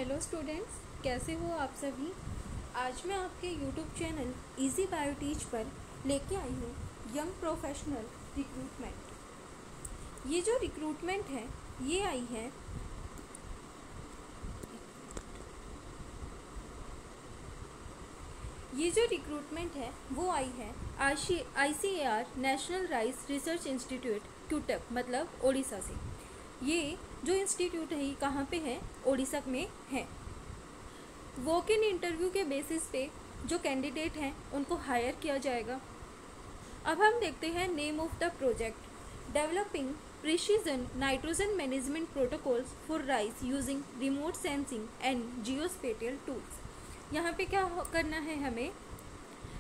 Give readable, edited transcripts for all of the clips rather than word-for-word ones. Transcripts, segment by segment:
Hello students, कैसे हो आप सभी। आज मैं आपके यूट्यूब चैनल इजी बायोटीच पर लेके आई हूँ यंग प्रोफेशनल रिक्रूटमेंट। ये जो रिक्रूटमेंट है ये आई है वो आई है ICAR national rice research institute Cuttack, मतलब ओडिशा से। ये जो इंस्टीट्यूट है ये कहाँ पे है? ओडिशा में है। वॉक इन इंटरव्यू के बेसिस पे जो कैंडिडेट हैं उनको हायर किया जाएगा। अब हम देखते हैं name of the project, developing precision nitrogen management protocols for rice using remote sensing and geospatial tools. यहाँ पे क्या करना है, हमें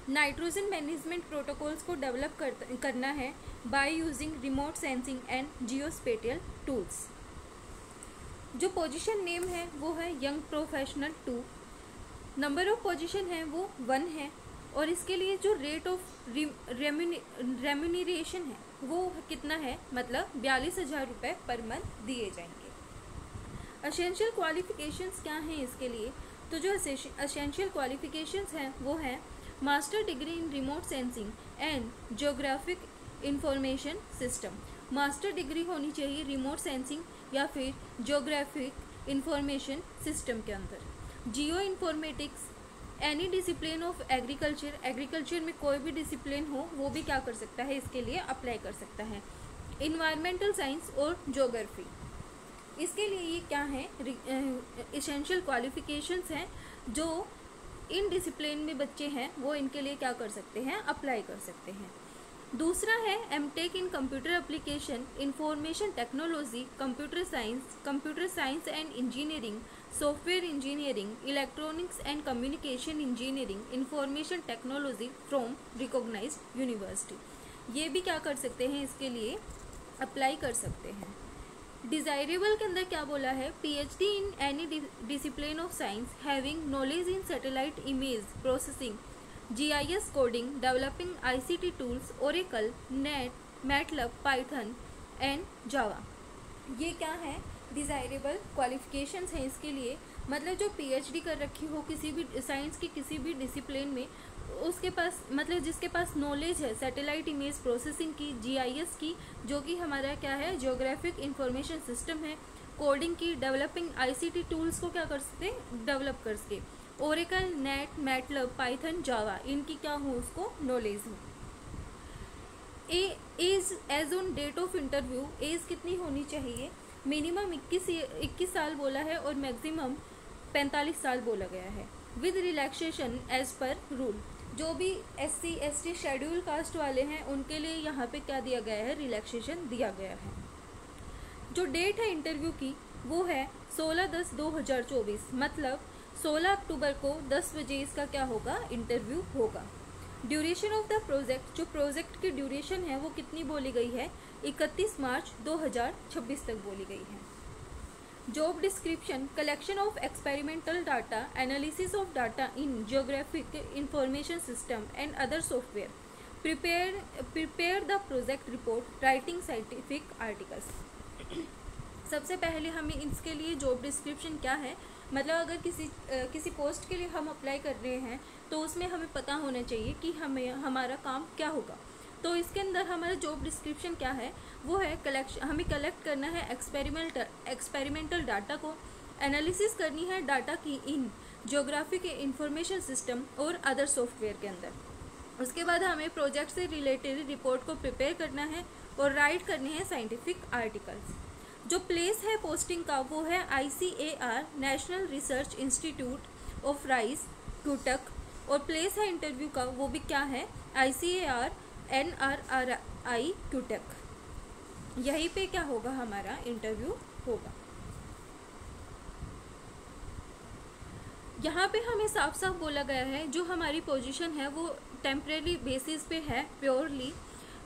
नाइट्रोजन मैनेजमेंट प्रोटोकॉल्स को डेवलप करना है by using remote sensing and geospatial tools. जो पोजीशन नेम है वो है young professional 2। Number of position है वो 1 है और इसके लिए जो रेट ऑफ रेम्यूनरेशन है वो कितना है, मतलब 42,000 रुपये पर मंथ दिए जाएंगे। एसेंशियल क्वालिफिकेशंस क्या हैं इसके लिए? तो जो एसेंशियल क्वालिफिकेशंस हैं वो है master degree in remote sensing and geographic information system. Master degree होनी चाहिए रिमोट सेंसिंग या फिर जियोग्राफिक इंफॉर्मेशन सिस्टम के अंदर। Geo informatics, any discipline of agriculture, agriculture में कोई भी डिसिप्लिन हो वो भी क्या कर सकता है, इसके लिए अप्लाई कर सकता है। इन्वायरमेंटल साइंस और ज्योग्राफी, इसके लिए ये क्या है, एसेंशियल क्वालिफिकेशंस हैं जो इन डिसिप्लिन में बच्चे हैं वो इनके लिए क्या कर सकते हैं, अप्लाई कर सकते हैं। दूसरा है MTech in computer application, information technology, computer science and engineering, software engineering, electronics and communication engineering, information technology from recognised university. ये भी क्या कर सकते हैं, इसके लिए अप्लाई कर सकते हैं। डिजायरेबल के अंदर क्या बोला है, PhD in any discipline of science having knowledge in satellite image processing, GIS coding, developing ICT tools, Oracle, net, MATLAB, Python and Java. ये क्या है, डिज़ायरेबल क्वालिफिकेशंस हैं इसके लिए। मतलब जो PhD कर रखी हो किसी भी साइंस की किसी भी डिसिप्लिन में, उसके पास मतलब जिसके पास नॉलेज है सैटेलाइट इमेज प्रोसेसिंग की, GIS की, जो कि हमारा क्या है जियोग्राफिक इंफॉर्मेशन सिस्टम है, कोडिंग की, डेवलपिंग ICT टूल्स को क्या कर सकते, डेवलप कर सके, Oracle, net, MATLAB, Python, Java, इनकी क्या हो उसको नॉलेज हो। Age age on date of interview, age कितनी होनी चाहिए, मिनिमम 21 साल बोला है और मैक्सिमम 45 साल बोला गया है। With relaxation as per rule, जो भी SC ST शेड्यूल कास्ट वाले हैं उनके लिए यहाँ पे क्या दिया गया है, रिलैक्सेशन दिया गया है। जो डेट है इंटरव्यू की वो है 16/10/2024, मतलब 16 अक्टूबर को 10 बजे इसका क्या होगा, इंटरव्यू होगा। ड्यूरेशन ऑफ द प्रोजेक्ट, जो प्रोजेक्ट की ड्यूरेशन है वो कितनी बोली गई है, 31 मार्च 2026 तक बोली गई है। Job description, collection of experimental data, analysis of data in geographic information system and other software, prepare the project report, writing scientific articles. सबसे पहले हमें इसके लिए जॉब डिस्क्रिप्शन क्या है, मतलब अगर किसी पोस्ट के लिए हम अप्लाई कर रहे हैं तो उसमें हमें पता होना चाहिए कि हमारा काम क्या होगा। तो इसके अंदर हमारा जॉब डिस्क्रिप्शन क्या है, वो है हमें कलेक्ट करना है एक्सपेरिमेंटल डाटा को, एनालिसिस करनी है डाटा की इन जियोग्राफिक इंफॉर्मेशन सिस्टम और अदर सॉफ्टवेयर के अंदर। उसके बाद हमें प्रोजेक्ट से रिलेटेड रिपोर्ट को प्रिपेयर करना है और राइट करने हैं साइंटिफिक आर्टिकल्स। जो प्लेस है पोस्टिंग का वो है ICAR national research institute of rice Cuttack, और प्लेस है इंटरव्यू का वो भी क्या है, ICAR NRRI क्यूटक। यहीं पे क्या होगा, हमारा इंटरव्यू होगा। यहाँ पे हमें साफ साफ बोला गया है जो हमारी पोजीशन है वो टेम्परेरी बेसिस पे है, प्योरली,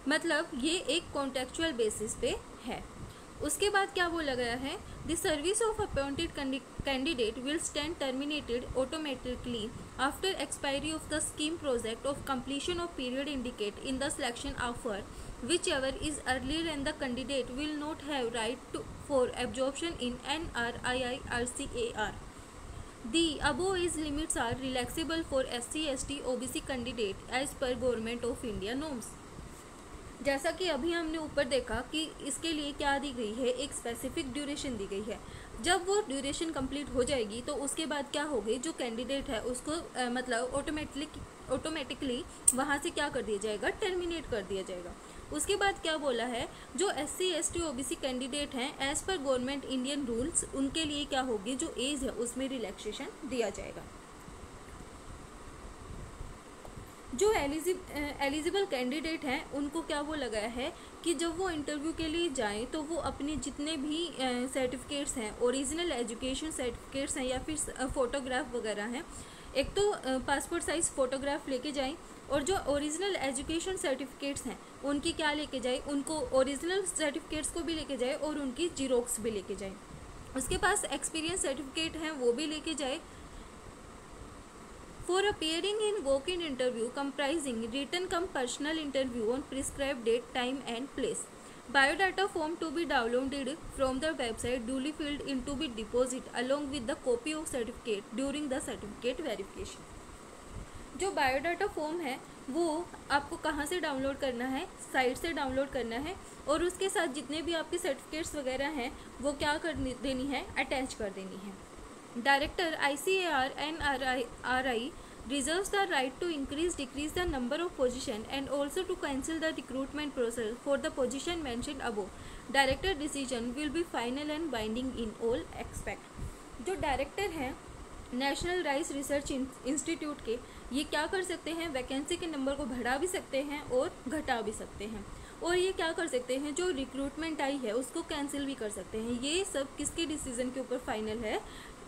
मतलब ये एक कॉन्ट्रेक्चुअल बेसिस पे है। उसके बाद क्या बोला गया है, the service of appointed candidate will stand terminated automatically after expiry of the scheme project of completion of period indicate in the selection offer which ever is earlier and the candidate will not have right for absorption in NRII RCAR। The above age limits are relaxable for SC, ST, OBC candidate as per Government of India norms. जैसा कि अभी हमने ऊपर देखा कि इसके लिए क्या दी गई है, एक स्पेसिफिक ड्यूरेशन दी गई है। जब वो ड्यूरेशन कंप्लीट हो जाएगी तो उसके बाद क्या होगी, जो कैंडिडेट है उसको मतलब ऑटोमेटिकली वहाँ से क्या कर दिया जाएगा, टर्मिनेट कर दिया जाएगा। उसके बाद क्या बोला है, जो SC, ST, OBC कैंडिडेट हैं as per government Indian rules, उनके लिए क्या होगी, जो एज है उसमें रिलैक्सेशन दिया जाएगा। जो एलिजिबल कैंडिडेट हैं उनको क्या वो लगाया है कि जब वो इंटरव्यू के लिए जाएं तो वो अपने जितने भी सर्टिफिकेट्स हैं, ओरिजिनल एजुकेशन सर्टिफिकेट्स हैं या फिर फ़ोटोग्राफ वगैरह हैं, एक तो पासपोर्ट साइज़ फ़ोटोग्राफ लेके जाएं, और जो ओरिजिनल एजुकेशन सर्टिफिकेट्स हैं उनकी क्या लेके जाए, उनको ओरिजिनल सर्टिफिकेट्स को भी लेके जाए और उनकी जीरोक्स भी लेके जाए। उसके पास एक्सपीरियंस सर्टिफिकेट हैं वो भी लेके जाए। For appearing in walk-in interview comprising written cum personal interview on prescribed date, time and place. Biodata form to be downloaded from the website duly filled in to be deposited along with the copy of certificate during the certificate verification. जो biodata form है वो आपको कहाँ से download करना है, site से download करना है, और उसके साथ जितने भी आपके सर्टिफिकेट्स वगैरह हैं वो क्या कर देनी है, अटैच कर देनी है। Director ICAR NRI reserves the right to decrease the number of position and also to cancel the recruitment process for the position mentioned above. Director decision will be final and binding in all aspect. जो director हैं national rice research institute के, ये क्या कर सकते हैं, vacancy के number को बढ़ा भी सकते हैं और घटा भी सकते हैं, और ये क्या कर सकते हैं, जो रिक्रूटमेंट आई है उसको कैंसिल भी कर सकते हैं। ये सब किसके डिसीजन के ऊपर फाइनल है,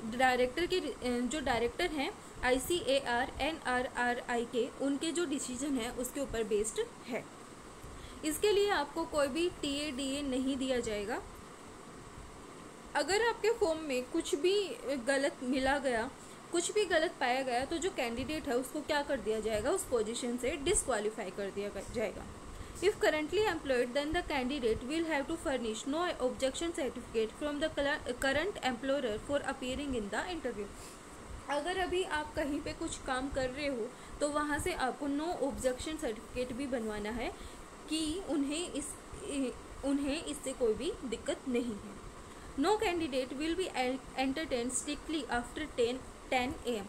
डायरेक्टर के, जो डायरेक्टर हैं ICAR NRI के, उनके जो डिसीजन है उसके ऊपर बेस्ड है। इसके लिए आपको कोई भी TA नहीं दिया जाएगा। अगर आपके फॉर्म में कुछ भी गलत मिला गया, कुछ भी गलत पाया गया, तो जो कैंडिडेट है उसको क्या कर दिया जाएगा, उस पोजीशन से डिस्क्वालीफाई कर दिया जाएगा। If currently employed, then the candidate will have to furnish no objection certificate from the current employer for appearing in the interview. अगर अभी आप कहीं पे कुछ काम कर रहे हो तो वहाँ से आपको नो ऑब्जेक्शन सर्टिफिकेट भी बनवाना है कि उन्हें इससे कोई भी दिक्कत नहीं है। No candidate will be entertain strictly after 10 AM।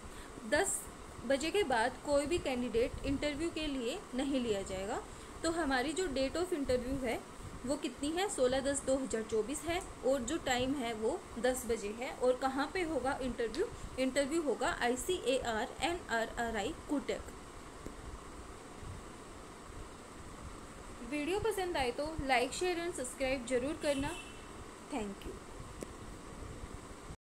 10 बजे के बाद कोई भी कैंडिडेट इंटरव्यू के लिए नहीं लिया जाएगा। तो हमारी जो डेट ऑफ इंटरव्यू है वो कितनी है, 16/10/2024 है, और जो टाइम है वो 10 बजे है। और कहाँ पे होगा इंटरव्यू होगा ICAR NRI कुटक। वीडियो पसंद आए तो लाइक, शेयर एंड सब्सक्राइब जरूर करना। Thank you.